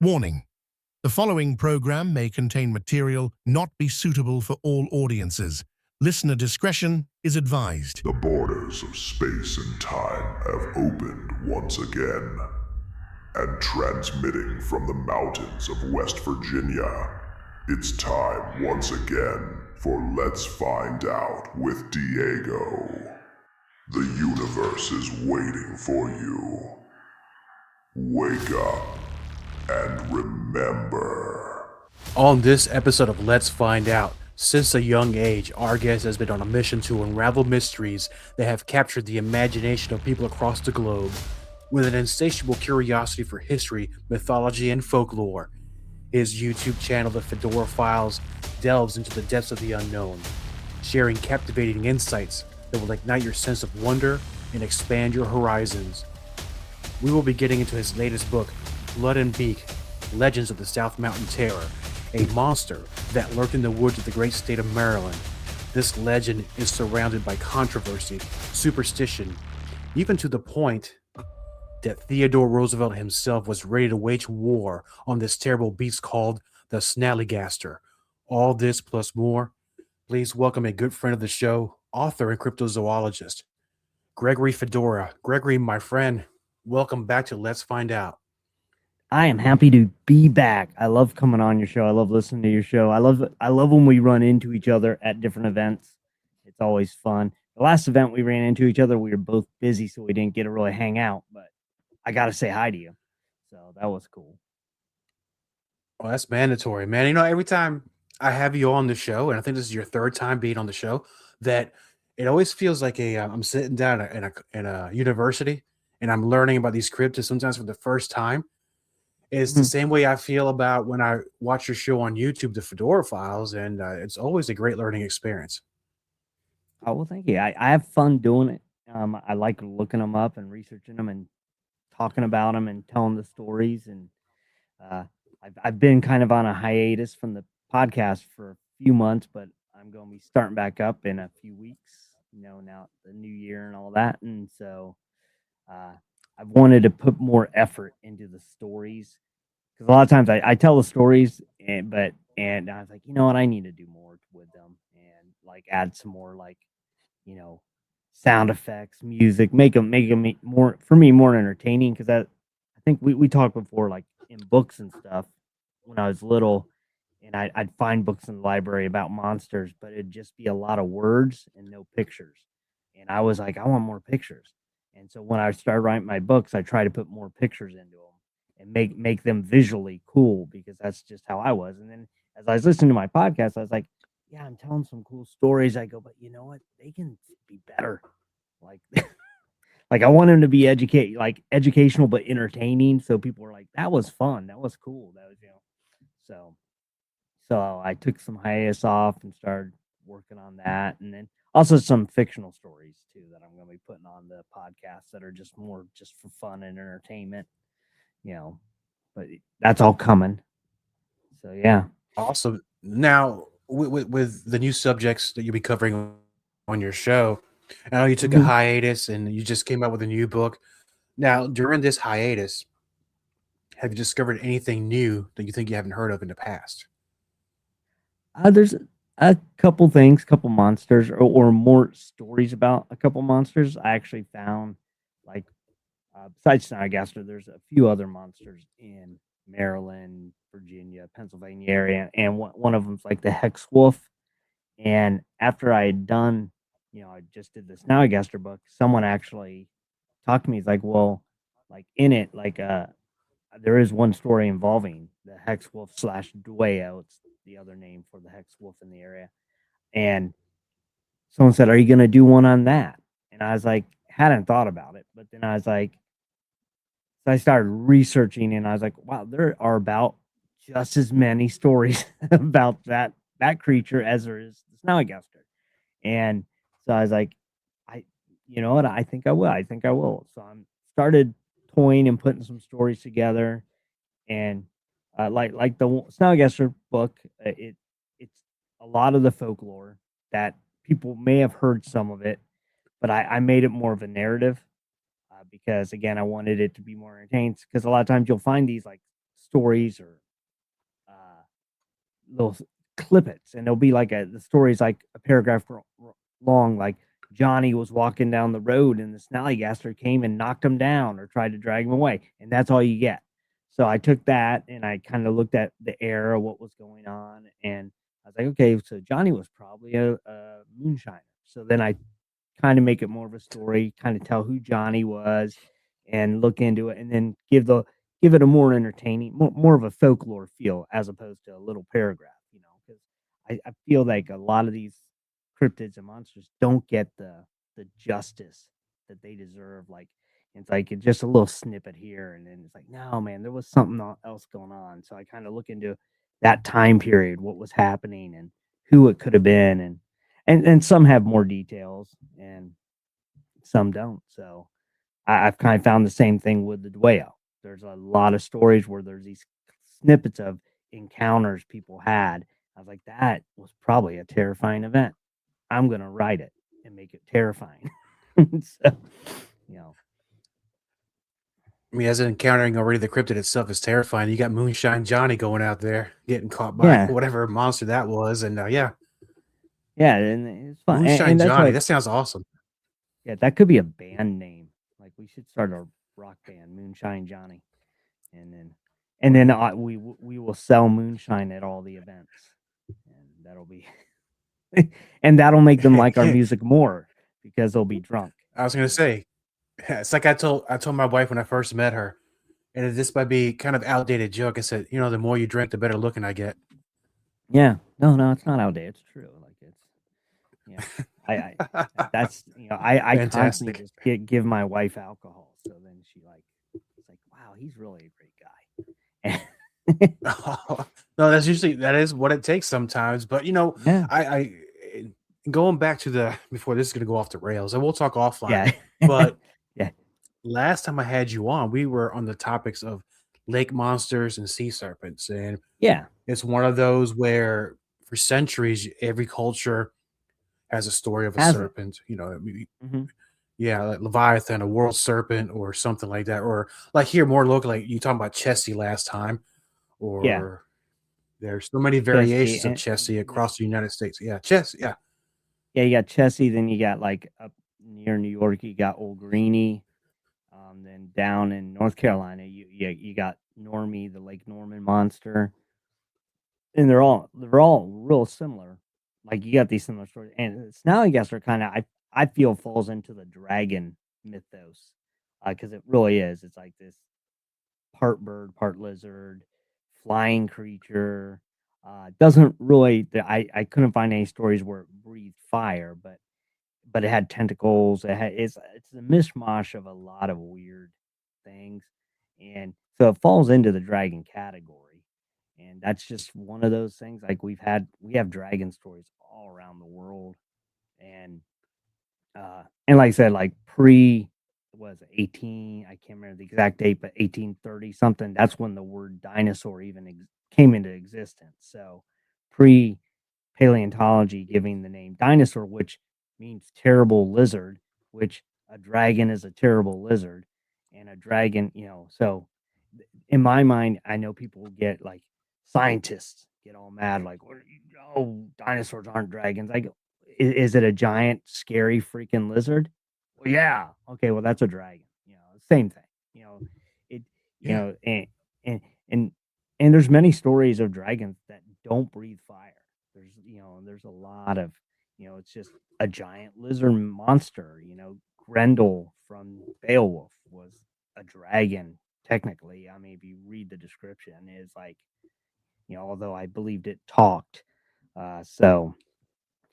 Warning: the following program may contain material not be suitable for all audiences. Listener discretion is advised. The borders of space and time have opened once again. And transmitting from the mountains of West Virginia, it's time once again for Let's Find Out with Diego. The universe is waiting for you. Wake up and remember. On this episode of Let's Find Out, since a young age, our guest has been on a mission to unravel mysteries that have captured the imagination of people across the globe. With an insatiable curiosity for history, mythology, and folklore, his YouTube channel, the Fedora Files, delves into the depths of the unknown, sharing captivating insights that will ignite your sense of wonder and expand your horizons. We will be getting into his latest book, Blood and Beak, Legends of the South Mountain Terror, a monster that lurked in the woods of the great state of Maryland. This legend is surrounded by controversy, superstition, even to the point that Theodore Roosevelt himself was ready to wage war on this terrible beast called the Snallygaster. All this plus more. Please welcome a good friend of the show, author and cryptozoologist, Gregory Fedora. Gregory, my friend, welcome back to Let's Find Out. I am happy to be back. I love coming on your show. I love listening to your show. I love when we run into each other at different events. It's always fun. The last event we ran into each other, we were both busy, so we didn't get to really hang out, but I got to say hi to you. So that was cool. Well, that's mandatory, man. You know, every time I have you on the show, and I think this is your third time being on the show, that it always feels like I'm sitting down in a university and I'm learning about these cryptids sometimes for the first time. It's the same way I feel about when I watch your show on YouTube, the Fedora Files, and it's always a great learning experience. Oh, well, thank you. I have fun doing it. I like looking them up and researching them and talking about them and telling the stories. And I've been kind of on a hiatus from the podcast for a few months, but I'm going to be starting back up in a few weeks, now the new year and all that. And so I've wanted to put more effort into the stories, because a lot of times I tell the stories, and I was like, you know what, I need to do more with them and like add some more sound effects, music, make them more, for me, more entertaining. Because I think we talked before, like in books and stuff when I was little, and I'd find books in the library about monsters, but it'd just be a lot of words and no pictures. And I was like, I want more pictures. And so when I started writing my books, I try to put more pictures into them and make them visually cool, because that's just how I was. And then as I was listening to my podcast, I was like, yeah, I'm telling some cool stories. I go, but you know what? They can be better. Like, like I want them to be educational but entertaining. So people were like, that was fun. That was cool. That was, so I took some hiatus off and started working on that. And then also some fictional stories too that I'm going to be putting on the podcast that are just more just for fun and entertainment, but that's all coming. So yeah. Awesome. Now, with the new subjects that you'll be covering on your show, I know you took a hiatus and you just came out with a new book. Now, during this hiatus, have you discovered anything new that you think you haven't heard of in the past? There's a couple things, couple monsters, or more stories about a couple monsters. I actually found, like, besides Snallygaster, there's a few other monsters in Maryland, Virginia, Pennsylvania area, and one of them's like the hex wolf. And after I had done, I just did the Snallygaster book, someone actually talked to me. He's like, well, like in it, like there is one story involving the hex wolf / Dwayyo. It's the other name for the hex wolf in the area. And someone said, are you going to do one on that? And I was like, hadn't thought about it. But then I was like, so I started researching, and I was like, wow, there are about just as many stories about that creature as there is the Snallygaster. And so I was like, you know what? I think I will. So I started toying and putting some stories together. And like the Snallygaster book, it's a lot of the folklore that people may have heard some of it, but I made it more of a narrative because, again, I wanted it to be more entertaining. Because a lot of times you'll find these like stories or little clippets, and there'll be like the story's like a paragraph long, like Johnny was walking down the road and the Snallygaster came and knocked him down or tried to drag him away, and that's all you get. So I took that and I kind of looked at the era, what was going on, and I was like, okay, so Johnny was probably a moonshiner. So then I kind of make it more of a story, kind of tell who Johnny was and look into it, and then give it a more entertaining, more of a folklore feel as opposed to a little paragraph, because I feel like a lot of these cryptids and monsters don't get the justice that they deserve. Like it's like just a little snippet here, and then it's like, no, man, there was something else going on. So I kind of look into that time period, what was happening, and who it could have been, and some have more details, and some don't. So I've kind of found the same thing with the Dwaylo. There's a lot of stories where there's these snippets of encounters people had. I was like, that was probably a terrifying event. I'm gonna write it and make it terrifying. So, you know, I mean, as encountering already the cryptid itself is terrifying. You got Moonshine Johnny going out there getting caught by yeah, whatever monster that was, and yeah, yeah, and it's fun, Moonshine and that's Johnny. why, That sounds awesome. yeah, that could be a band name. Like we should start a rock band, Moonshine Johnny, and then we will sell moonshine at all the events, and that'll be and that'll make them like our I music more because they'll be drunk. was gonna say, it's like I told my wife when I first met her, and this might be kind of outdated joke. I said, the more you drink, the better looking I get. Yeah, no, it's not outdated. It's true. Like it's, yeah, I that's I constantly Fantastic. just give my wife alcohol, so then she like it's like, wow, he's really a great guy. No, that is what it takes sometimes. But Yeah, I going back to the before this is gonna go off the rails, and we'll talk offline. yeah, But yeah, last time I had you on, we were on the topics of lake monsters and sea serpents, and yeah. it's one of those where for centuries every culture has a story of a Has it? serpent. Hmm. Yeah, like Leviathan, a world serpent, or something like that, or like here more locally, like you talking about Chessie last time, Yeah, or there's so many Chessie, variations of Chessie across the United States. Yeah, Chess. Yeah, yeah, you got Chessie. Then you got like up near New York, you got Old Greenie. Then down in North Carolina, you got Normie, the Lake Norman monster, and they're all real similar. Like you got these similar stories, and Snallygaster kind of I feel falls into the dragon mythos, because it really is. It's like this part bird, part lizard, flying creature. Doesn't really. I couldn't find any stories where it breathed fire, but it had tentacles. It's a mishmash of a lot of weird things, and so it falls into the dragon category. And that's just one of those things. Like we have dragon stories all around the world, and like I said, like pre was 18. I can't remember the exact date, but 1830 something. That's when the word dinosaur even came into existence. So pre paleontology giving the name dinosaur, which means terrible lizard, which a dragon is a terrible lizard, and a dragon, so in my mind, I know people get like scientists get all mad, like, oh, dinosaurs aren't dragons. I go, is it a giant, scary freaking lizard? Well, yeah. Okay, well, that's a dragon. Same thing. It, yeah, and and and there's many stories of dragons that don't breathe fire. There's a lot of, it's just a giant lizard monster. Grendel from Beowulf was a dragon, technically. I mean, if you read the description, it's like, although I believed it talked. So,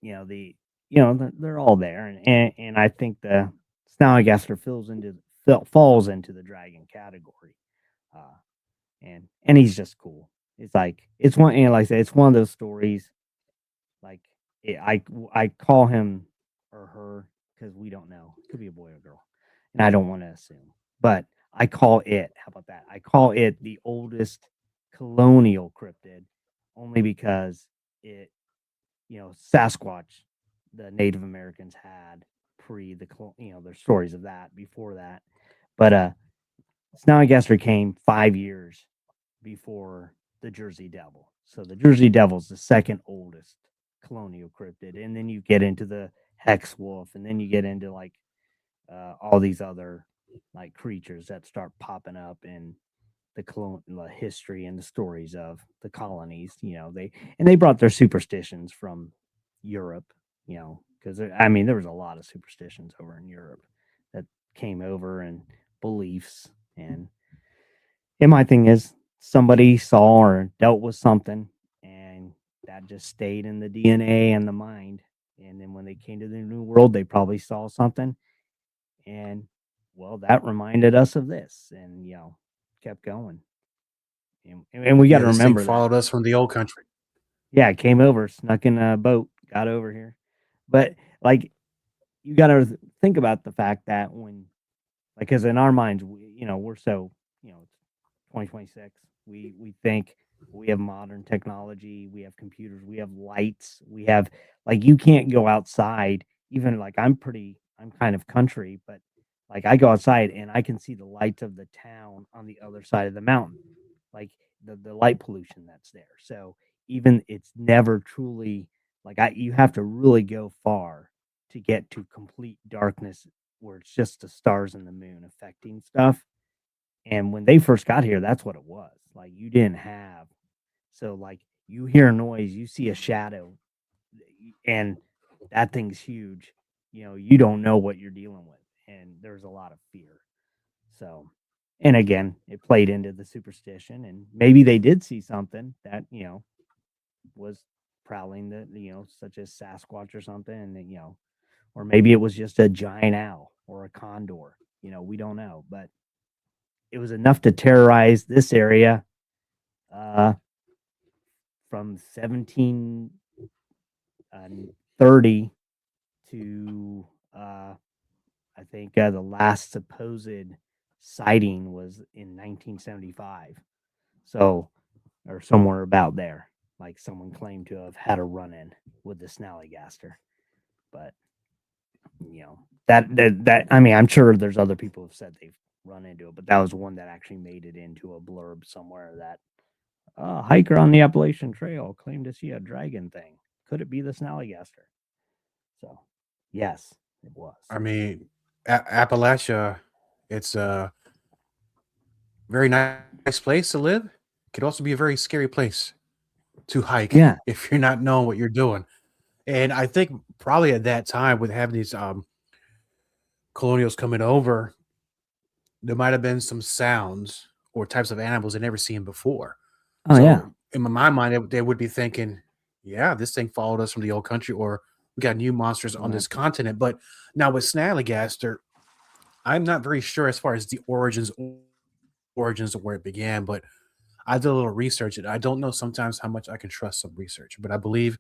they're all there. And I think the Snallygaster falls into the dragon category. Uh, and he's just cool. It's like, it's one, and like I said, it's one of those stories. Like I call him or her because we don't know. It could be a boy or girl, and I don't want to assume. But I call it. How about that? I call it the oldest colonial cryptid, only because it, Sasquatch, the Native Americans had pre the, there's stories of that before that. But Snallygaster came 5 years before the Jersey Devil. So the Jersey Devil's the second oldest colonial cryptid, and then you get into the hex wolf, and then you get into like all these other like creatures that start popping up in the colonial history and the stories of the colonies. They brought their superstitions from Europe. Because I mean there was a lot of superstitions over in Europe that came over and beliefs and my thing is somebody saw or dealt with something and that just stayed in the DNA and the mind. And then when they came to the new world, they probably saw something and well, that reminded us of this and kept going. And we got Yeah, to this thing remember that. followed us from the old country. Yeah, it came over, snuck in a boat, got over here. But like you got to think about the fact that when like because in our minds, we're so, it's 2026. We think we have modern technology, we have computers, we have lights, we have like you can't go outside. Even like I'm kind of country, but like I go outside and I can see the lights of the town on the other side of the mountain, like the light pollution that's there. So even it's never truly like you have to really go far to get to complete darkness where it's just the stars and the moon affecting stuff. And when they first got here, that's what it was. Like you didn't have so like you hear a noise, you see a shadow, and that thing's huge. You don't know what you're dealing with, and there's a lot of fear. So, and again, it played into the superstition, and maybe they did see something that was prowling such as Sasquatch or something, and or maybe it was just a giant owl or a condor. We don't know, but it was enough to terrorize this area uh, from 1730 to I think the last supposed sighting was in 1975. So, or somewhere about there. Like someone claimed to have had a run in with the Snallygaster. But, that I mean, I'm sure there's other people who've said they've run into it, but that was one that actually made it into a blurb somewhere that hiker on the Appalachian Trail claimed to see a dragon thing. Could it be the Snallygaster? So, yes, it was. I mean, Appalachia, it's a very nice place to live. It could also be a very scary place to hike Yeah. if you're not knowing what you're doing. And I think probably at that time, with having these colonials coming over, there might have been some sounds or types of animals they never seen before. Oh, yeah. So in my mind, they would be thinking, "Yeah, this thing followed us from the old country, or we got new monsters on this continent." But now with Snallygaster, I'm not very sure as far as the origins of where it began. But I did a little research, and I don't know sometimes how much I can trust some research. But I believe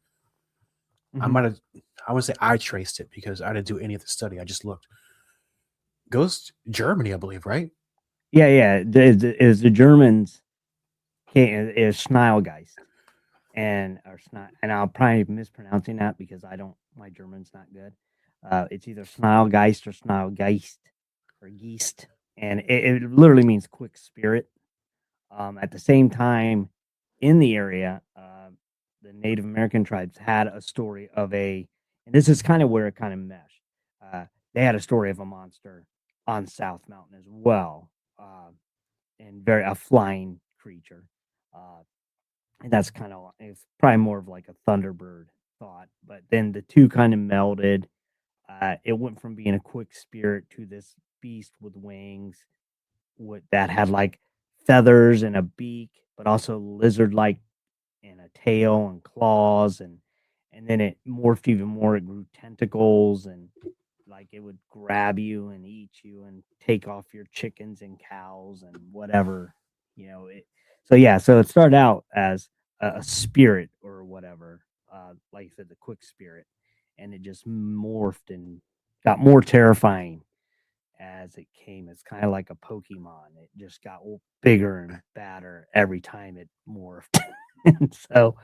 I Mhm. might have. I wouldn't say I traced it because I didn't do any of the study. I just looked. Goes Germany, I believe, right? Yeah, yeah. The Germans is Schnallgeist and I'll probably be mispronouncing that because my German's not good. It's either Schnallgeist or Schnallgeist or Geist, and it literally means quick spirit. At the same time, in the area, the Native American tribes had a story of and this is kind of where it kind of meshed. They had a story of a monster on South Mountain as well, and a flying creature. Uh, and that's kind of it's probably more of like a Thunderbird thought, but then the two kind of melded. It went from being a quick spirit to this beast with wings, that had like feathers and a beak, but also lizard like and a tail and claws and then it morphed even more. It grew tentacles and like it would grab you and eat you and take off your chickens and cows and whatever, it so yeah, so it started out as a spirit or whatever, like I said, the quick spirit, and it just morphed and got more terrifying as it came. It's kind of like a Pokemon. It just got bigger and badder every time it morphed. And so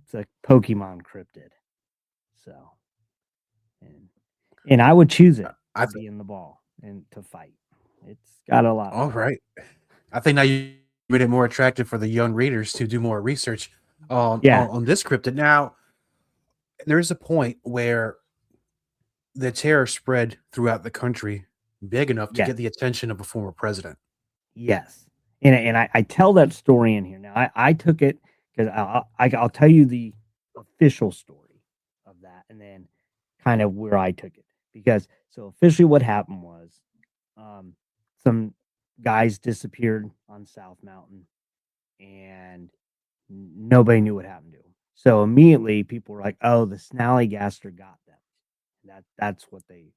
it's a Pokemon cryptid. So and and I would choose it I to be in the ball and to fight. It's got a lot All more. right. I think now made it more attractive for the young readers to do more research Yeah, on this cryptid. Now, there's a point where the terror spread throughout the country big enough to yes, get the attention of a former president. yes. And I tell that story in here. Now I took it because I'll tell you the official story of that, and then kind of where I took it. Because so officially, what happened was, um, some guys disappeared on South Mountain, and nobody knew what happened to them. So immediately, people were like, "Oh, the Snallygaster got them." That's what they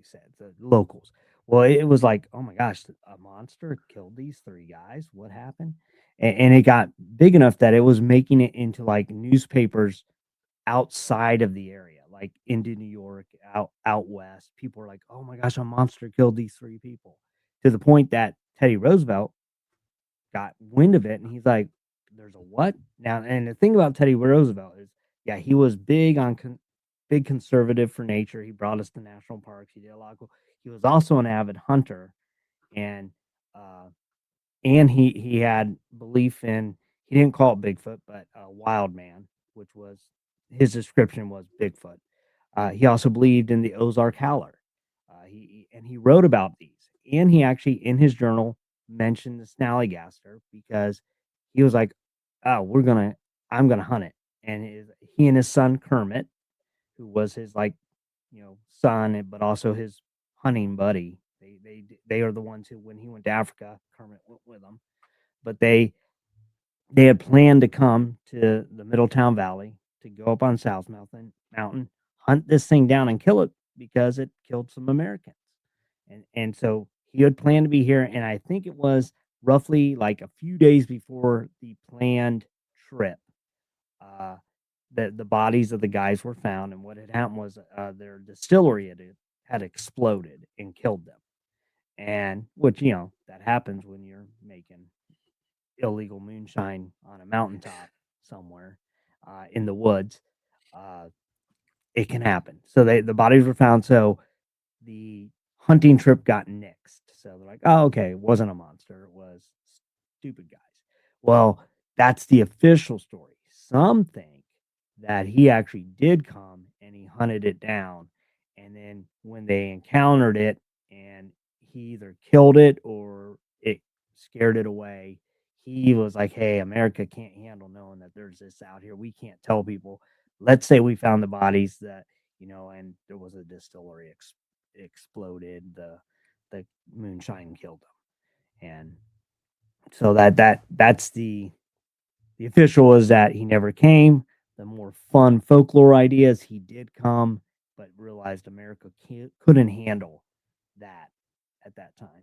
said, the locals. Well, it was like, "Oh my gosh, a monster killed these 3 guys. What happened?" And it got big enough that it was making it into, like, newspapers outside of the area, like, into New York, out west. People were like, "Oh my gosh, a monster killed these 3 people." To the point that Teddy Roosevelt got wind of it, and he's like, "There's a what?" Now, and the thing about Teddy Roosevelt is, yeah, he was big on big conservative for nature. He brought us to national parks. He did a lot of cool. He was also an avid hunter, and uh, he had belief in, he didn't call it Bigfoot, but wild man, which was his description was Bigfoot. He also believed in the Ozark Howler. He wrote about these, and he actually in his journal mentioned the Snallygaster because he was like, "Oh, I'm gonna hunt it." And he and his son Kermit, who was his, like, son, but also his hunting buddy. They are the ones who, when he went to Africa, Kermit went with him. But they had planned to come to the Middletown Valley to go up on South Mountain, hunt this thing down and kill it because it killed some Americans. And so he had planned to be here, and I think it was roughly like a few days before the planned trip. Uh, the bodies of the guys were found, and what had happened was, their distillery had exploded and killed them. And which, that happens when you're making illegal moonshine on a mountaintop somewhere, in the woods. Uh, it can happen. So the bodies were found. So the hunting trip got nixed. So they're like, "Oh, okay, it wasn't a monster. It was stupid guys." Well, that's the official story. Some think that he actually did come and he hunted it down. And then when they encountered it, and he either killed it or it scared it away, he was like, "Hey, America can't handle knowing that there's this out here. We can't tell people. Let's say we found the bodies that, and there was a distillery exploded, the moonshine killed them." And so that's the official is that he never came. The more fun folklore ideas, he did come, but realized America couldn't handle that at that time.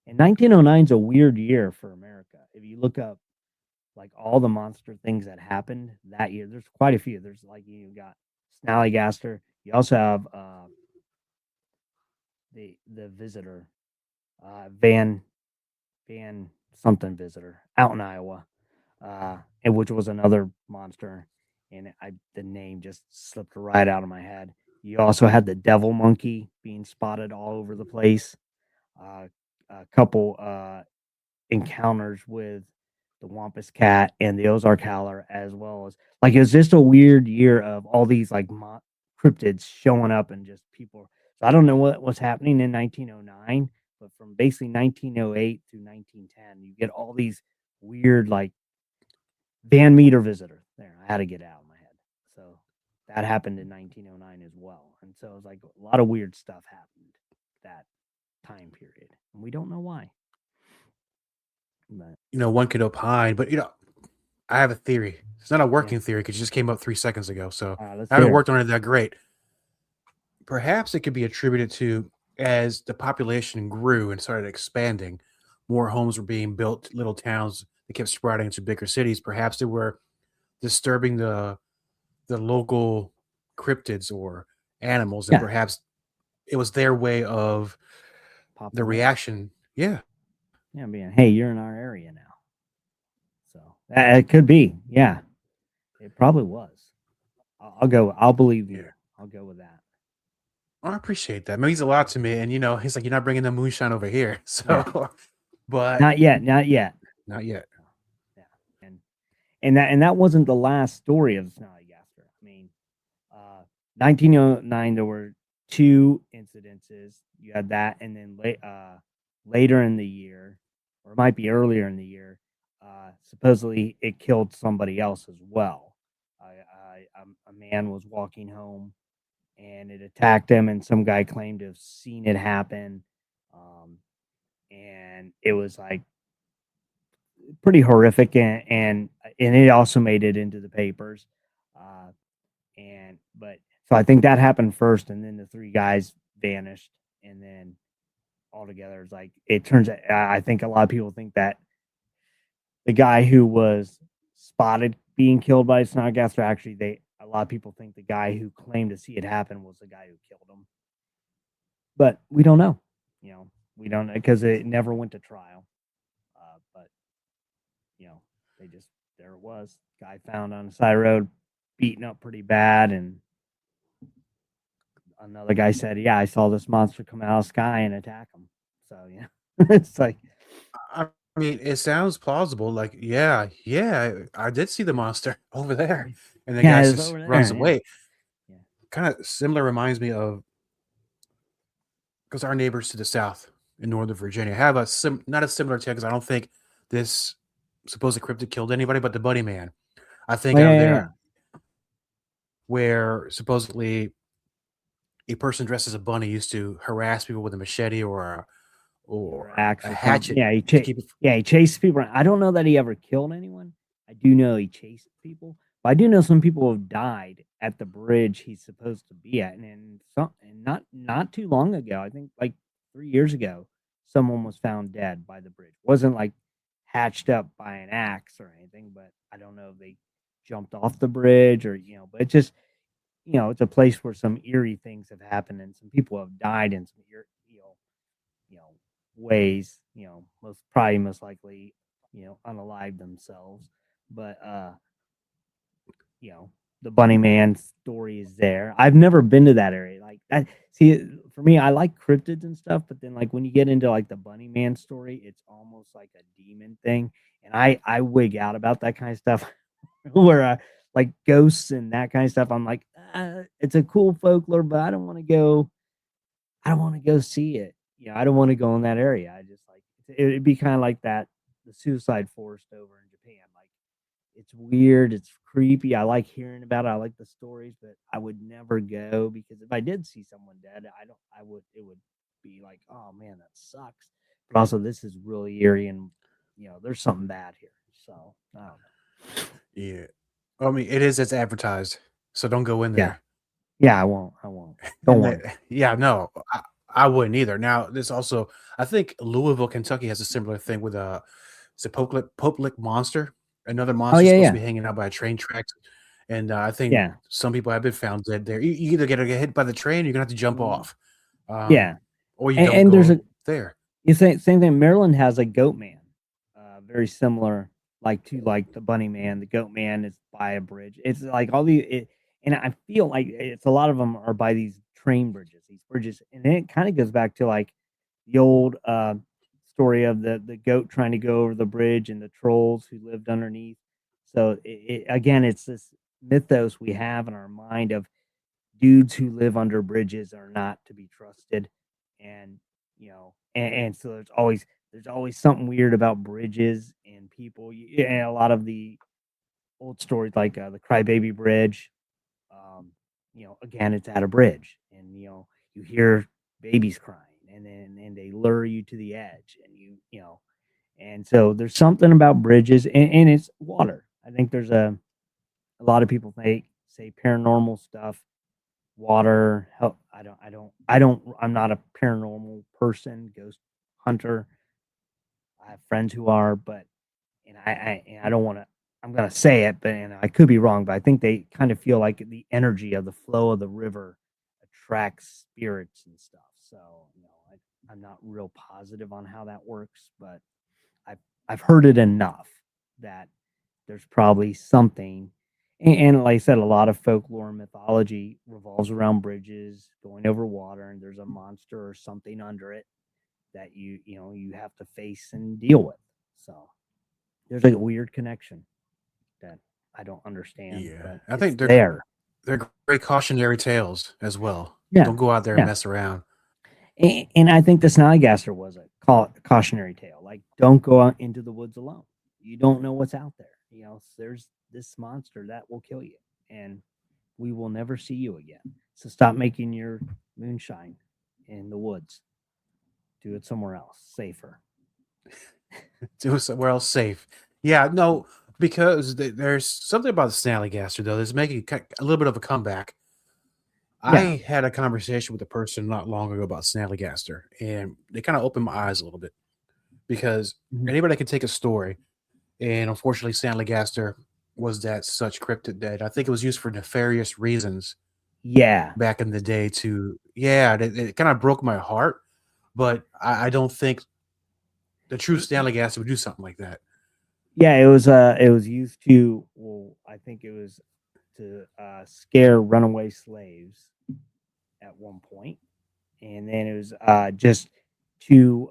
And 1909 is a weird year for America. If you look up, like, all the monster things that happened that year, there's quite a few. There's, like, you got Snallygaster. You also have the visitor, Van something visitor out in Iowa, and which was another monster, and the name just slipped right out of my head. You also had the devil monkey being spotted all over the place. A couple encounters with the Wampus cat and the Ozark Howler, as well as, like, it was just a weird year of all these, like, cryptids showing up, and just people. So I don't know what was happening in 1909, but from basically 1908 through 1910, you get all these weird, like, Van Meter visitor. There, I had to get it out of my head. So that happened in 1909 as well, and so it was like a lot of weird stuff happened that time period, and we don't know why. But One could opine, but I have a theory. It's not a yeah, working theory because it just came up 3 seconds ago, so let's I haven't hear it. worked on it that great. Perhaps it could be attributed to, as the population grew and started expanding, more homes were being built, little towns that kept spreading into bigger cities. Perhaps they were disturbing the local cryptids or animals, and Yeah, perhaps it was their way of popping the up. reaction. Yeah. Yeah, being, "Hey, you're in our area now." So it could be. Yeah, it probably was. I'll go. I'll believe you. Yeah. I'll go with that. I appreciate that. It means a lot to me. And he's like, "You're not bringing the moonshine over here." Yeah, So, but not yet. Not yet. not yet. and that wasn't the last story of the Snallygaster. I mean, 1909 there were 2 incidences. You had that, and then later in the year, or it might be earlier in the year, supposedly it killed somebody else as well. A man was walking home and it attacked him, and some guy claimed to have seen it happen. And it was like pretty horrific, and it also made it into the papers. But so I think that happened first, and then the 3 guys vanished, and then altogether it's like it turns out. I think a lot of people think that the guy who was spotted being killed by a Snallygaster, actually, a lot of people think the guy who claimed to see it happen was the guy who killed him. But we don't know. We don't know because it never went to trial. But there it was. Guy found on the side of the road, beaten up pretty bad, and another guy said, "Yeah, I saw this monster come out of the sky and attack him." So yeah, it's like, I mean, it sounds plausible. Like, yeah, I did see the monster over there, and the guy yeah, it's just over there. runs Yeah. away. Yeah. Kind of similar reminds me of because our neighbors to the south in Northern Virginia have not a similar tale because I don't think this supposed cryptid killed anybody, but the Bunny Man. I think Oh, out yeah, there where supposedly a person dressed as a bunny used to harass people with a machete or or axe a or something. hatchet Yeah, to keep it. he chased people. I don't know that he ever killed anyone. I do know he chased people, but I do know some people have died at the bridge he's supposed to be at, and not too long ago. I think like 3 years ago, someone was found dead by the bridge. Wasn't like hatched up by an axe or anything, but I don't know if they jumped off the bridge or but it just it's a place where some eerie things have happened and some people have died in some you know, ways, most likely, unalive themselves. But the Bunny Man story is there. I've never been to that area. Like that, see, for me, I like cryptids and stuff, but then like when you get into like the Bunny Man story, it's almost like a demon thing. And I wig out about that kind of stuff where like ghosts and that kind of stuff. I'm like, it's a cool folklore, but I don't want to go. I don't want to go see it. I don't want to go in that area. I just like it'd be kind of like that the suicide forest over in Japan. Like it's weird, it's creepy. I like hearing about it. I like the stories, but I would never go because if I did see someone dead, I would it would be like, oh man, that sucks. But also this is really eerie and there's something bad here. So I don't know. Yeah, I mean, it is as advertised, so don't go in Yeah. there. Yeah, I won't. Don't want to. Yeah, no, I wouldn't either. Now, this also, I think Louisville, Kentucky has a similar thing with it's a Pope monster, another Oh monster yeah, supposed to yeah. be hanging out by a train tracks. And I think Yeah. some people have been found dead there. You either get hit by the train, or you're gonna have to jump off, Yeah. or you don't And there's go there. you say same thing. Maryland has a goat man, very similar, like to like the bunny man. The goat man is by a bridge. It's like and I feel like it's a lot of them are by these train bridges, and then it kind of goes back to like the old story of the goat trying to go over the bridge and the trolls who lived underneath. So again, it's this mythos we have in our mind of dudes who live under bridges are not to be trusted, and and so there's always something weird about bridges and people. And a lot of the old stories like the Crybaby Bridge, again, it's at a bridge, and you hear babies crying, and they lure you to the edge, and and so there's something about bridges, and it's water. I think there's a lot of people say paranormal stuff. Water help. I'm not a paranormal person, ghost hunter. I have friends who are, but I don't want to. I'm gonna say it, but and I could be wrong, but I think they kind of feel like the energy of the flow of the river attracts spirits and stuff. So I'm not real positive on how that works, but I've heard it enough that there's probably something. And like I said, a lot of folklore and mythology revolves around bridges going over water, and there's a monster or something under it that you have to face and deal with. So there's like a weird connection. that I don't understand, Yeah, but I it's think there. they're great cautionary tales as well. Yeah, Don't go out there and yeah. mess around. And I think the Snallygaster was a cautionary tale. Like, don't go out into the woods alone. You don't know what's out there. There's this monster that will kill you, and we will never see you again. So stop making your moonshine in the woods. Do it somewhere else, safer. Do it somewhere else safe. Yeah, no, because there's something about the Snallygaster though that's making a little bit of a comeback. I Yeah. had a conversation with a person not long ago about Snallygaster, and they kind of opened my eyes a little bit because Mhm. anybody can take a story, and unfortunately, Snallygaster was that such cryptid that I think it was used for nefarious reasons Yeah. back in the day. To yeah, it kind of broke my heart, but I don't think the true Snallygaster would do something like that. Yeah, it was used to, well, I think it was to scare runaway slaves at one point, and then it was just to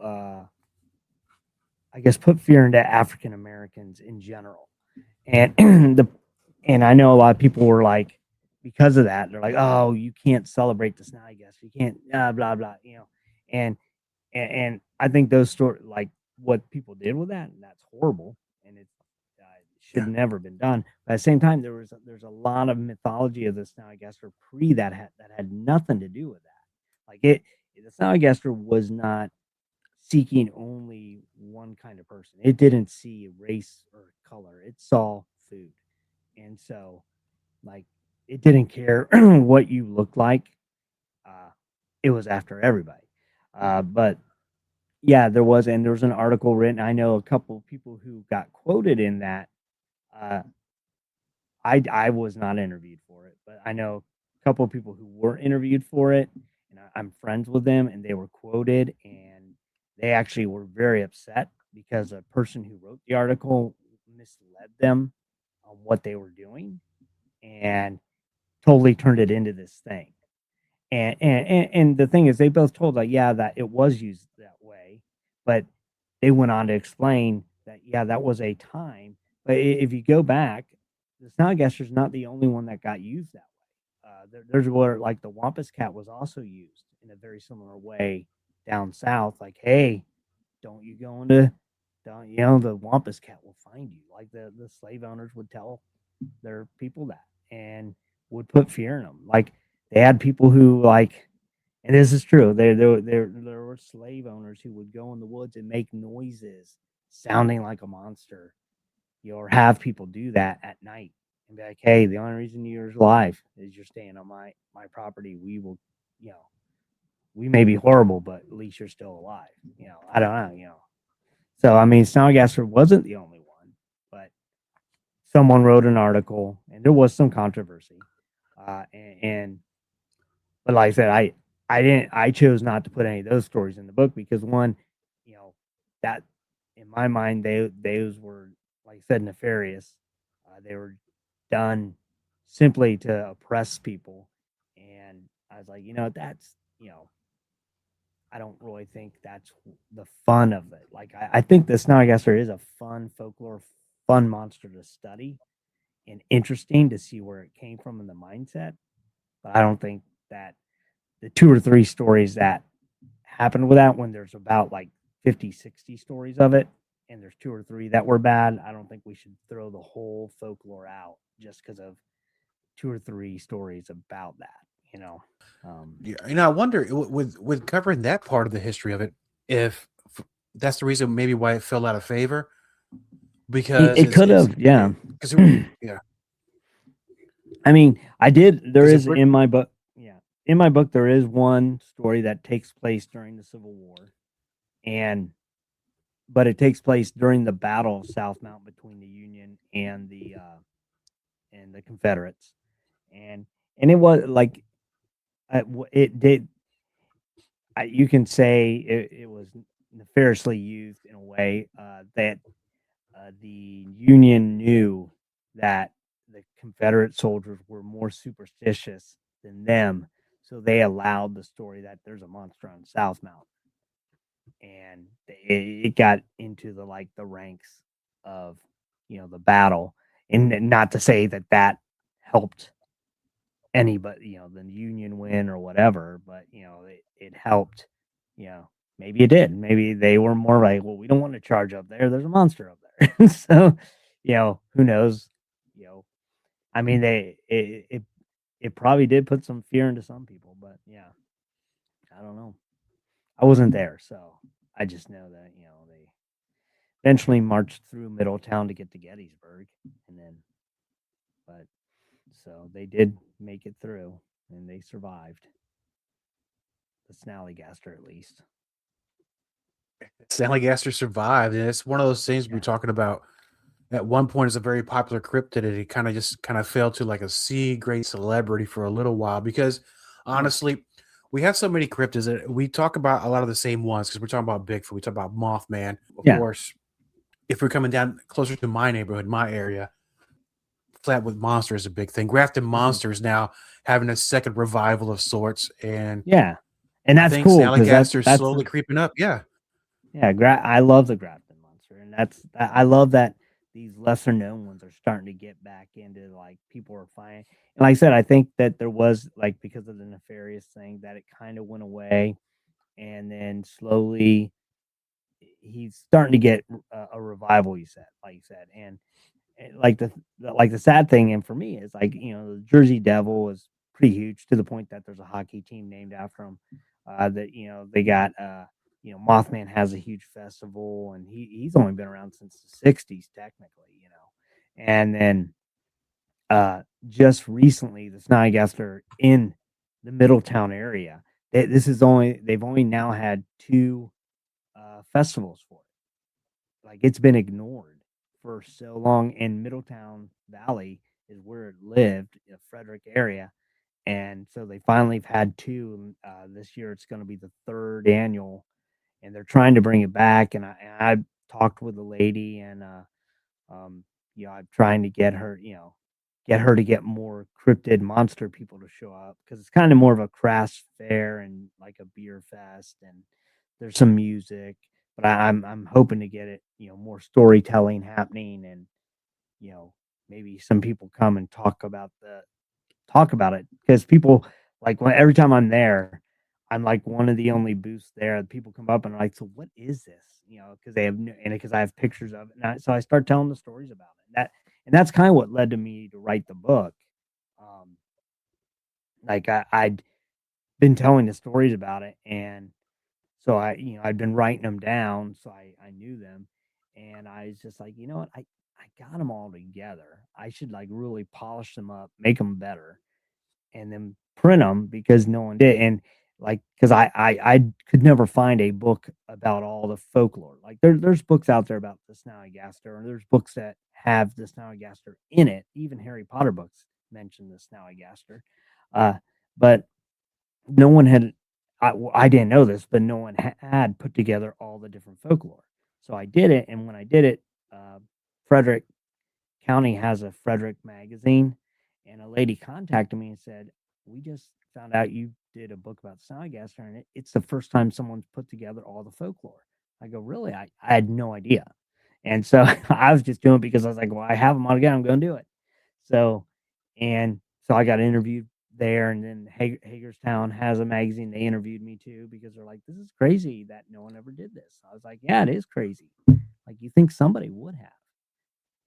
I guess put fear into African Americans in general. And the and I know a lot of people were like, because of that, they're like, oh, you can't celebrate the Snallygaster, you can't blah blah, and and I think those stories, like what people did with that, and that's horrible, and it should Yeah, never been done. But at the same time, there's a lot of mythology of this Snallygaster pre that had nothing to do with that. Like the Snallygaster was not seeking only one kind of person. It didn't see race or color. It saw food, and so like it didn't care what you looked like. Uh, it was after everybody. But yeah, there was an article written. I know a couple of people who got quoted in that. Uh, I was not interviewed for it, but I know a couple of people who were interviewed for it, and I'm friends with them, and they were quoted, and they actually were very upset because a person who wrote the article misled them on what they were doing and totally turned it into this thing. And the thing is, they both told, like, yeah, that it was used that way, but they went on to explain that, yeah, that was a time. But if you go back, the Snallygaster is not the only one that got used that way. There's where, like, the Wampus Cat was also used in a very similar way down south. Like, hey, don't you go into, don't, the Wampus Cat will find you. Like the slave owners would tell their people that, and would put fear in them. Like, they had people who, like, and this is true. There were slave owners who would go in the woods and make noises sounding like a monster, or have people do that at night and be like, "Hey, the only reason you're alive is you're staying on my property. We will, you know, we may be horrible, but at least you're still alive." I don't know. So I mean, Snallygaster wasn't the only one, but someone wrote an article, and there was some controversy, and but like I said, I chose not to put any of those stories in the book because one, that in my mind those were, like I said, nefarious. They were done simply to oppress people, and I was like, that's I don't really think that's the fun of it. Like I think the Snallygaster is a fun folklore, fun monster to study, and interesting to see where it came from in the mindset. But I don't think that the two or three stories that happened with that, when there's about like 50, 60 stories of it, and there's two or three that were bad, I don't think we should throw the whole folklore out just because of two or three stories about that, you know. yeah. I wonder with covering that part of the history of it, if that's the reason maybe why it fell out of favor because It could have, yeah. because yeah. I mean, there Because is in my book, yeah. In my book, there is one story that takes place during the Civil War, and but it takes place during the Battle of South Mountain between the Union and the Confederates, and it was like it did. You can say it was nefariously used in a way that the Union knew that the Confederate soldiers were more superstitious than them, so they allowed the story that there's a monster on South Mountain, and it got into the ranks of the battle, and not to say that helped anybody, the Union win or whatever, but it helped. Maybe it did. Maybe they were more like, well, we don't want to charge up there. There's a monster up there. So, who knows? I mean, it probably did put some fear into some people, but yeah, I don't know. I wasn't there, so I just know that they eventually marched through Middletown to get to Gettysburg, and then, but so they did make it through, and they survived. The Snallygaster, at least. Snallygaster survived, and it's one of those things we're talking about. At one point, it's a very popular cryptid, and it kind of fell to like a C grade celebrity for a little while because honestly, we have so many cryptids that we talk about a lot of the same ones because we're talking about Bigfoot, we talk about Mothman, of course. If we're coming down closer to my neighborhood, my area, Flatwood Monster is a big thing. Grafton Monsters now having a second revival of sorts, and and that's cool because Snallygaster is slowly creeping up. I love the Grafton Monster, and I love that these lesser known ones are starting to get back into, like, people are finding. And like I said, I think that there was, like, because of the nefarious thing, that it kind of went away, and then slowly he's starting to get a revival. You said, and like the sad thing, and for me, is like, the Jersey Devil is pretty huge to the point that there's a hockey team named after him. That they got Mothman has a huge festival, and he's only been around since the 60s technically, and then just recently the Snallygaster in the Middletown area. They've only now had 2 festivals for it. Like, it's been ignored for so long, and Middletown Valley is where it lived, the Frederick area. And so they finally have had 2. This year it's going to be the 3rd annual, and they're trying to bring it back. And I talked with a lady, and I'm trying to get her to get more cryptid monster people to show up, because it's kind of more of a craft fair and like a beer fest, and there's some music. But I'm hoping to get it, more storytelling happening, and maybe some people come and talk about it, because people, like, every time I'm there, I'm like one of the only booths there. People come up and are like, "So what is this?" Because they have and because I have pictures of it, so I start telling the stories about it. That's kind of what led to me to write the book. Like, I'd been telling the stories about it, and so I'd been writing them down, so I knew them, and I was just like, you know what, I got them all together. I should, like, really polish them up, make them better, and then print them, because no one did. And, like, because I could never find a book about all the folklore. Like, there's books out there about the Snallygaster, and there's books that have the Snallygaster in it. Even Harry Potter books mention the Snallygaster, but no one had. I didn't know this, but no one had put together all the different folklore. So I did it, and when I did it, Frederick County has a Frederick magazine, and a lady contacted me and said, "We just found out you did a book about Snallygaster, and it's the first time someone's put together all the folklore." I go, "Really?" I had no idea. And so I was just doing it because I was like, well, I have them all together, I'm going to do it. So I got interviewed there, and then Hagerstown has a magazine. They interviewed me too, because they're like, "This is crazy that no one ever did this." I was like, "Yeah, it is crazy. Like, you think somebody would have."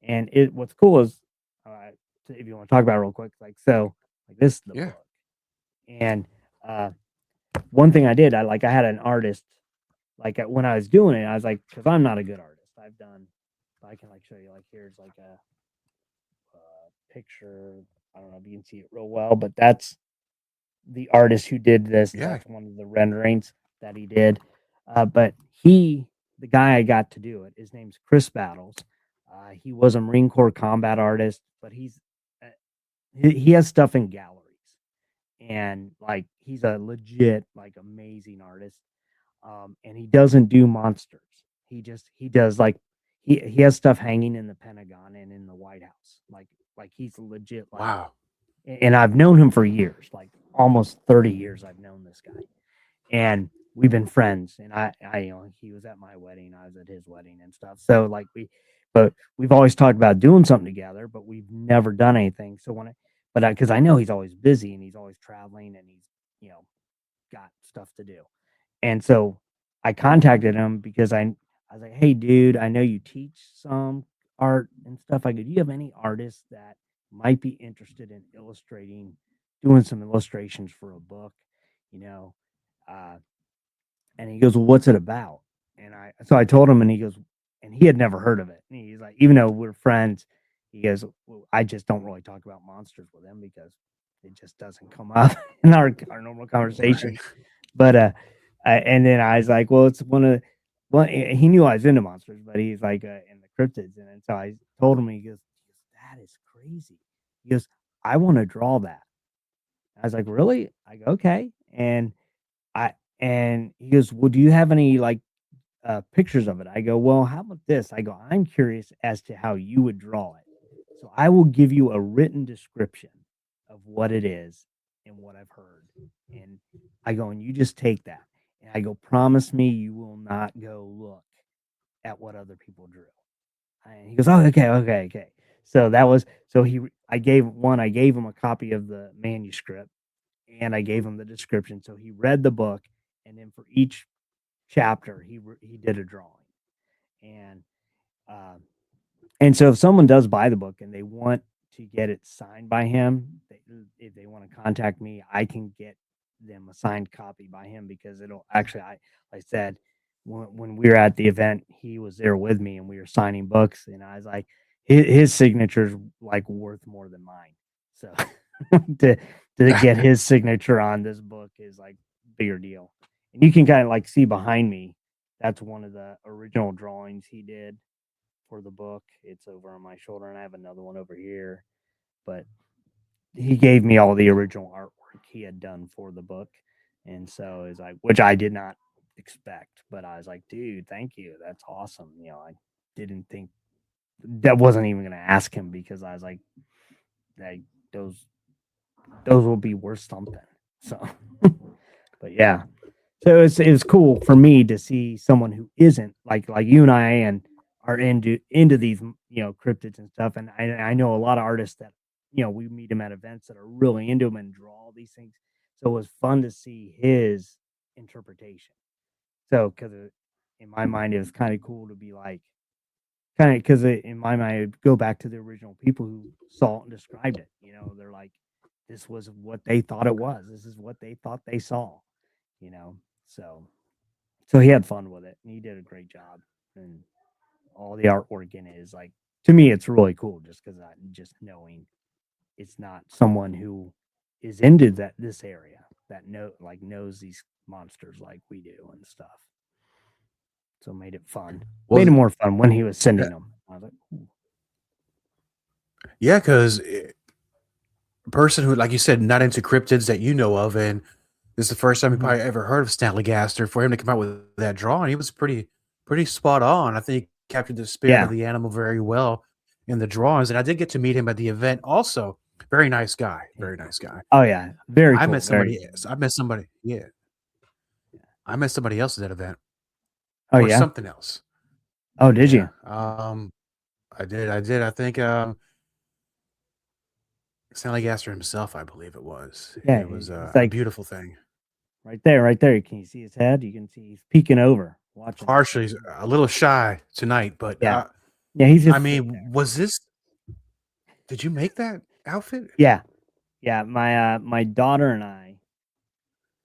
And what's cool is, if you want to talk about it real quick, like this is the book. And one thing I did, I had an artist, like, when I was doing it, I was like, because I'm not a good artist. I can, like, show you, like, here's like a picture. I don't know if you can see it real well, but that's the artist who did this. That's one of the renderings that he did. But the guy I got to do it, his name's Chris Battles. He was a Marine Corps combat artist, but he has stuff in galleries, and, like, he's a legit, like, amazing artist. And he doesn't do monsters. He does, like, he has stuff hanging in the Pentagon and in the White House. Like he's legit. Like, wow. And I've known him for years, like almost 30 years. I've known this guy, and we've been friends. And I he was at my wedding, I was at his wedding and stuff. So, like, but we've always talked about doing something together, but we've never done anything. So because I know he's always busy and he's always traveling and he's, got stuff to do. And so I contacted him because I was like, "Hey, dude, I know you teach some art and stuff. I go, do you have any artists that might be interested in doing some illustrations for a book, you know?" Uh, and he goes, "Well, what's it about?" So I told him, and he goes, and he had never heard of it. And he's like, even though we're friends, he goes, "Well, I just don't really talk about monsters with him because it just doesn't come up in our normal conversation." Right. But and then I was like, "Well, it's one." He knew I was into monsters, but he's like in the cryptids, and so I told him. He goes, "That is crazy." He goes, "I want to draw that." I was like, "Really?" I go, "Okay." I and he goes, "Well, do you have any like pictures of it?" I go, "Well, how about this?" I go, "I'm curious as to how you would draw it. So I will give you a written description of what it is and what I've heard. And I go, and you just take that." And I go, "Promise me you will not go look at what other people drew." And he goes, "Oh, okay, okay, okay." So that was so he. I gave him a copy of the manuscript, and I gave him the description. So he read the book, and then for each chapter, he did a drawing. And um, and so if someone does buy the book and they want to get it signed by him, if they want to contact me, I can get them a signed copy by him because it'll actually, like I said, when we were at the event, he was there with me and we were signing books, and I was like, his signature's like worth more than mine. So to get his signature on this book is like bigger deal. And you can kind of like see behind me, that's one of the original drawings he did for the book. It's over on my shoulder, and I have another one over here. But he gave me all the original artwork he had done for the book, and so it's like, which I did not expect, but I was like, "Dude, thank you. That's awesome." I didn't think that wasn't even going to ask him because I was like, those will be worth something. So, but yeah, so it was cool for me to see someone who isn't like you and I and are into these cryptids and stuff. And I know a lot of artists that we meet them at events that are really into them and draw all these things. So it was fun to see his interpretation. So because in my mind it was kind of cool to be like kind of because in my mind it would go back to the original people who saw it and described it. They're like, this was what they thought it was. This is what they thought they saw. You know, so he had fun with it, and he did a great job. And all the artwork in it is like, to me, it's really cool just because I just knowing it's not someone who is into this area that knows these monsters like we do and stuff. So made it fun. Well, Made it more fun when he was sending yeah, them. I was like, "Ooh." yeah, because person who, like you said, not into cryptids that you know of, and this is the first time you Mhm. probably ever heard of Snallygaster. For him to come out with that drawing, he was pretty spot on. I think he captured the spirit of Yeah, the animal very well in the drawings, and I did get to meet him at the event. Also, very nice guy, yeah. very nice guy. Oh yeah, very I cool. met Very. somebody. I met somebody. Yeah, I met somebody else at that event Oh for yeah. something else. Oh, did Yeah, you? I did. I think Snallygaster himself, I believe it was. Yeah, It was he's a like beautiful thing. right there, right there. Can you see his head? You can see he's peeking over, watching us. Partially a little shy tonight, but Yeah, yeah. He's I just sitting mean, there. was this? Did you make that outfit? Yeah, yeah. My daughter and I,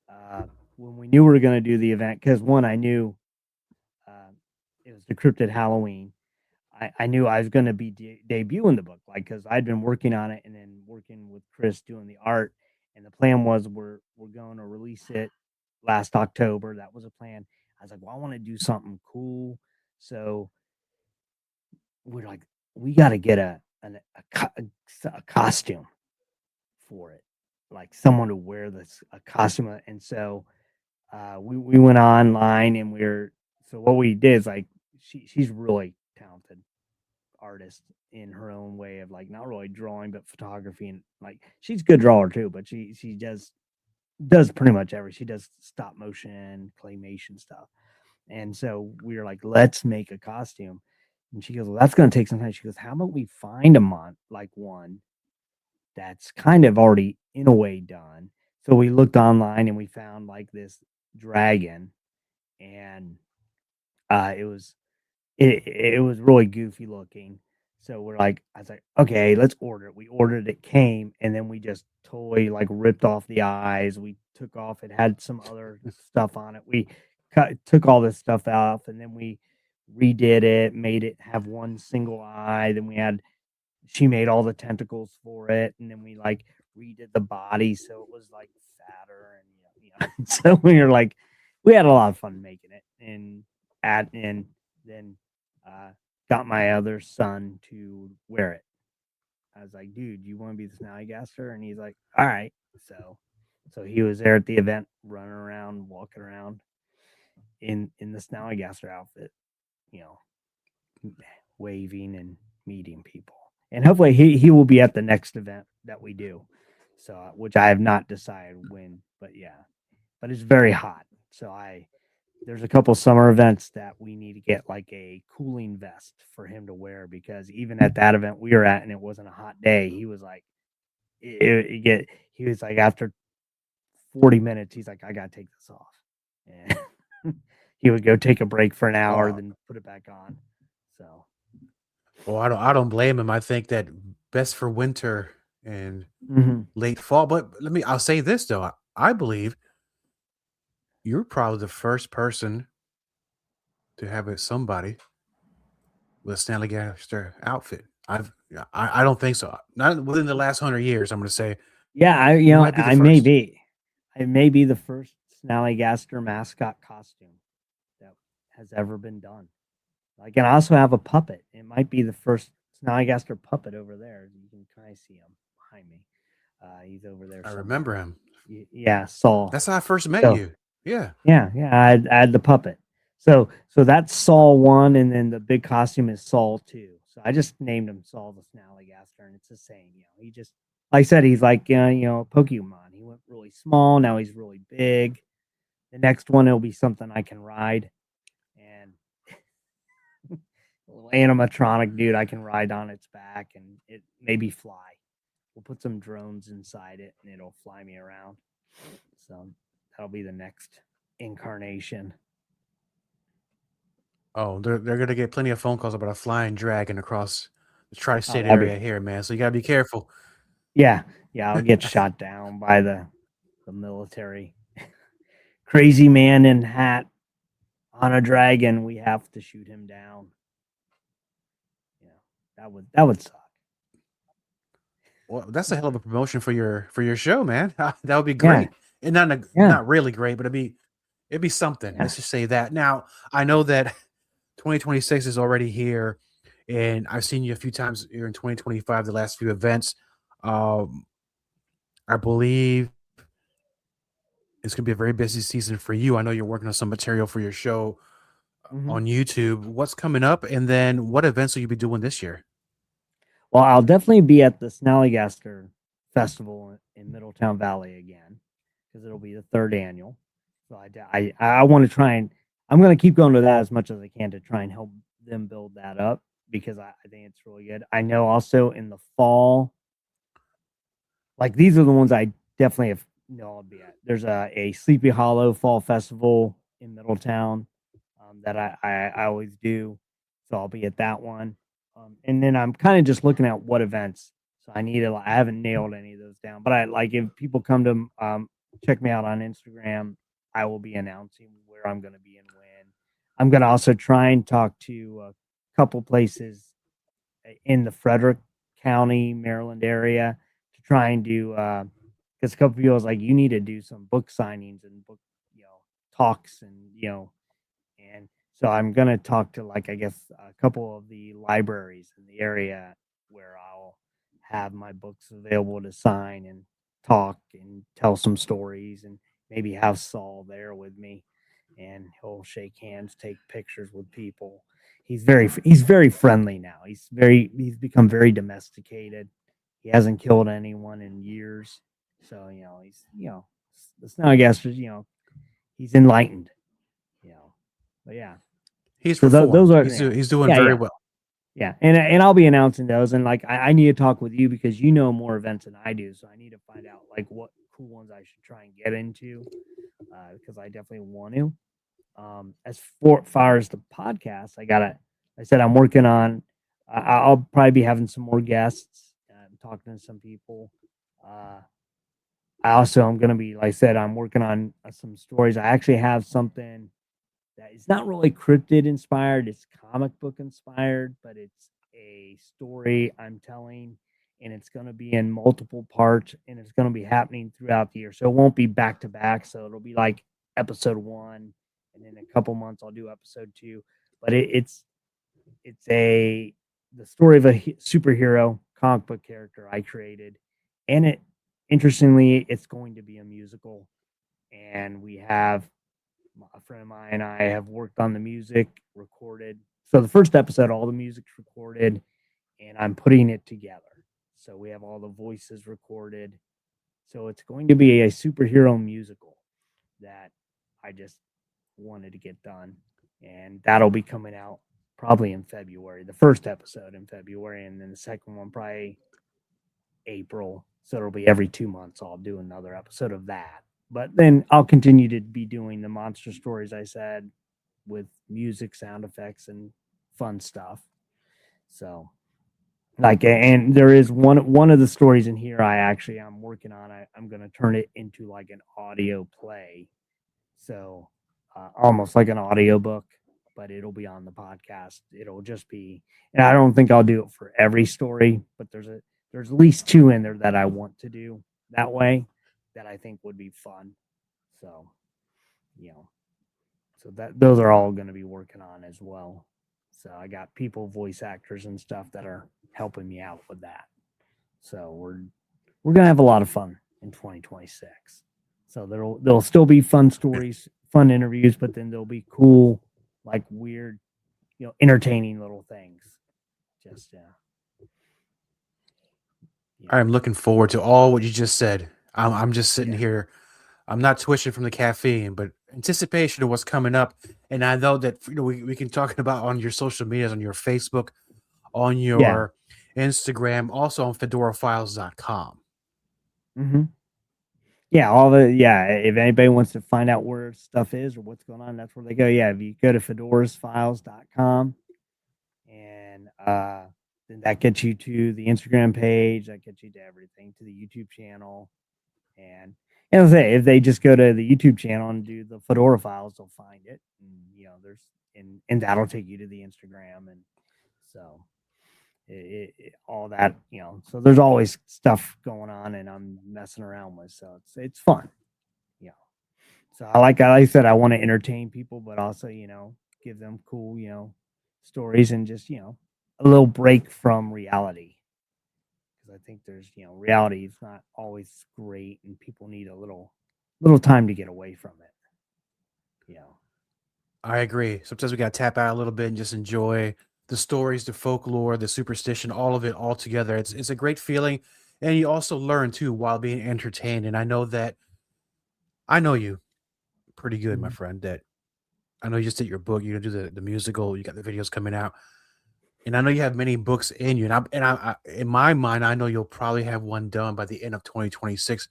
uh, when we knew we were going to do the event, because one, I knew uh, it was Decrypted Halloween. I knew I was going to be debuting the book, like because I'd been working on it and then working with Chris doing the art, and the plan was we're going to release it last October. That was a plan. I was like, well, I want to do something cool, so we're like, we got to get a costume for it, like someone to wear a costume. And so we went online and so what we did is like she's really talented artist in her own way of like not really drawing but photography, and like she's a good drawer too, but she does pretty much everything. She does stop motion, claymation stuff. And so we were like, let's make a costume. And she goes, well, that's going to take some time. She goes, how about we find one that's kind of already in a way done. So we looked online and we found like this dragon, and it was really goofy looking. So I was like, okay, let's order it. We ordered it, came, and then we just totally like ripped off the eyes. We took off. It had some other stuff on it. We took all this stuff off, and then we redid it, made it have one single eye. Then she made all the tentacles for it, and then we like redid the body so it was like fatter, and so we had a lot of fun making it, and then got my other son to wear it. I was like, dude, you want to be the Snallygaster? And he's like, all right. So he was there at the event, running around, walking around in the Snallygaster outfit, you know, waving and meeting people. And hopefully he will be at the next event that we do. So, which I have not decided when, but it's very hot. So there's a couple summer events that we need to get like a cooling vest for him to wear, because even at that event we were at, and it wasn't a hot day, he was like, he was like, after 40 minutes, he's like, I gotta take this off. And he would go take a break for an hour, then put it back on. So, well, I don't blame him. I think that best for winter and late fall. But I'll say this though. I believe you're probably the first person to have somebody with a Snallygaster outfit. I don't think so. Not within the last 100 years. I'm going to say. Yeah, I may be the first Snallygaster mascot costume that has ever been done. Like, and I also have a puppet. It might be the first Snallygaster puppet over there. You can kind of see him behind me. He's over there. I remember him. Yeah, Saul. That's how I first met you. Yeah. I had the puppet. So that's Saul 1, and then the big costume is Saul 2. So I just named him Saul the Snallygaster, and it's the same. He just, like I said, he's like Pokemon. He went really small, now he's really big. The next one will be something I can ride, and little animatronic dude I can ride on its back, and it maybe fly. We'll put some drones inside it, and it'll fly me around. So that'll be the next incarnation. Oh, they're gonna get plenty of phone calls about a flying dragon across the tri-state area here, man. So you gotta be careful. Yeah, I'll get shot down by the military. Crazy man in hat on a dragon. We have to shoot him down. Yeah, that would suck. Well, that's a hell of a promotion for your show, man. That would be great. And not really great, but it'd be something. Yeah. Let's just say that. Now, I know that 2026 is already here, and I've seen you a few times here in 2025, the last few events. I believe it's going to be a very busy season for you. I know you're working on some material for your show on YouTube. What's coming up, and then what events will you be doing this year? Well, I'll definitely be at the Snallygaster Festival in Middletown Valley again, because it'll be the 3rd annual. So I want to try, and I'm going to keep going to that as much as I can to try and help them build that up, because I think it's really good. I know also in the fall, like these are the ones I definitely I'll be at. There's a Sleepy Hollow Fall Festival in Middletown that I always do. So I'll be at that one. And then I'm kind of just looking at what events. So I haven't nailed any of those down, but if people come to check me out on Instagram, I will be announcing where I'm going to be and when. I'm going to also try and talk to a couple places in the Frederick County, Maryland area to try and do, because a couple people was like, you need to do some book signings and book, talks, and, and so I'm going to talk to a couple of the libraries in the area where I'll have my books available to sign and talk and tell some stories, and maybe have Saul there with me, and he'll shake hands, take pictures with people. He's very friendly now. He's become very domesticated. He hasn't killed anyone in years. So, he's, the Snallygaster, he's enlightened, but yeah. He's doing very well. Yeah, and I'll be announcing those, and like I need to talk with you because you know more events than I do, so I need to find out like what cool ones I should try and get into, because I definitely want to. As far as the podcast, I said I'm working on. I'll probably be having some more guests, talking to some people. I'm going to be, like I said, I'm working on some stories. I actually have something that is not really cryptid inspired. It's comic book inspired, but it's a story I'm telling, and it's going to be in multiple parts, and it's going to be happening throughout the year. So it won't be back to back. So it'll be like episode 1, and in a couple months I'll do episode 2. But it's the story of a superhero comic book character I created, and interestingly, it's going to be a musical, and we have a friend of mine and I have worked on the music, recorded. So the first episode, all the music's recorded, and I'm putting it together. So we have all the voices recorded. So it's going to be a superhero musical that I just wanted to get done, and that'll be coming out probably in February. The first episode in February, and then the second one probably April. So it'll be every 2 months I'll do another episode of that. But then I'll continue to be doing the monster stories I said with music, sound effects, and fun stuff. So and there is one of the stories in here I'm working on. I'm going to turn it into like an audio play. So almost like an audio book, but it'll be on the podcast. It'll just be, and I don't think I'll do it for every story, but there's at least 2 in there that I want to do that way that I think would be fun. So, those are all going to be working on as well. So I got people, voice actors and stuff that are helping me out with that. So we're going to have a lot of fun in 2026. So there'll still be fun stories, fun interviews, but then there'll be cool, like weird, entertaining little things. Just, I'm looking forward to all what you just said. I'm just sitting here. I'm not twitching from the caffeine, but anticipation of what's coming up. And I know that we can talk about on your social medias, on your Facebook, on your Instagram, also on fedorafiles.com. Mm-hmm. Yeah, if anybody wants to find out where stuff is or what's going on, that's where they go. Yeah, if you go to fedorasfiles.com, and then that gets you to the Instagram page, that gets you to everything, to the YouTube channel. And I'll say, if they just go to the YouTube channel and do the Fedora Files, they'll find it. And and that'll take you to the Instagram. And so all that, so there's always stuff going on, and I'm messing around with, so it's fun. So like I said, I want to entertain people, but also, give them cool, stories, and just, a little break from reality. Because I think there's, reality is not always great, and people need a little time to get away from it. I agree. Sometimes we got to tap out a little bit and just enjoy the stories, the folklore, the superstition, all of it all together. It's a great feeling. And you also learn too while being entertained. And I know you pretty good, my friend, that I know you just did your book. You're going to do the musical. You got the videos coming out. And I know you have many books in you. And I in my mind, I know you'll probably have one done by the end of 2026.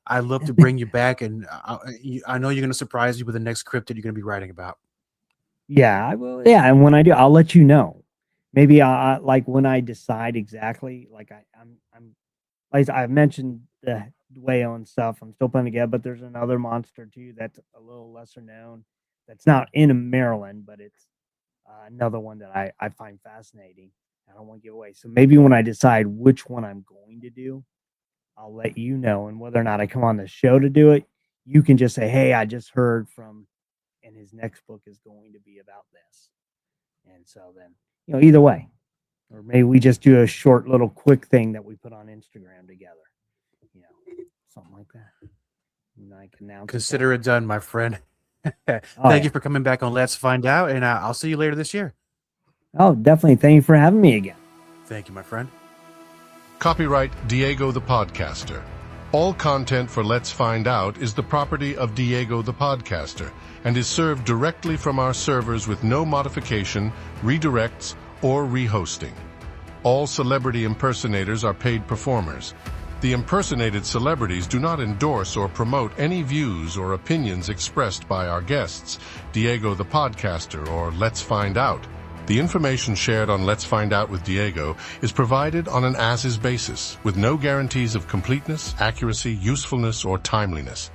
I'd love to bring you back. And I know you're going to surprise you with the next cryptid you're going to be writing about. Yeah, I will. Yeah, and when I do, I'll let you know. Maybe like when I decide exactly. Like I'm like I mentioned the whale and stuff. I'm still putting together, but there's another monster too that's a little lesser known. That's not in Maryland, but it's another one that I find fascinating. I don't want to give away. So maybe when I decide which one I'm going to do, I'll let you know. And whether or not I come on the show to do it, you can just say, "Hey, I just heard from." And his next book is going to be about this. And so then, either way, or maybe we just do a short little quick thing that we put on Instagram together, something like that. And I can now consider it done, my friend. Thank you for coming back on Let's Find Out, and I'll see you later this year. Oh, definitely. Thank you for having me again. Thank you, my friend. Copyright Diego the Podcaster. All content for Let's Find Out is the property of Diego the Podcaster and is served directly from our servers with no modification, redirects, or rehosting. All celebrity impersonators are paid performers. The impersonated celebrities do not endorse or promote any views or opinions expressed by our guests, Diego the Podcaster, or Let's Find Out. The information shared on Let's Find Out with Diego is provided on an as-is basis, with no guarantees of completeness, accuracy, usefulness, or timeliness.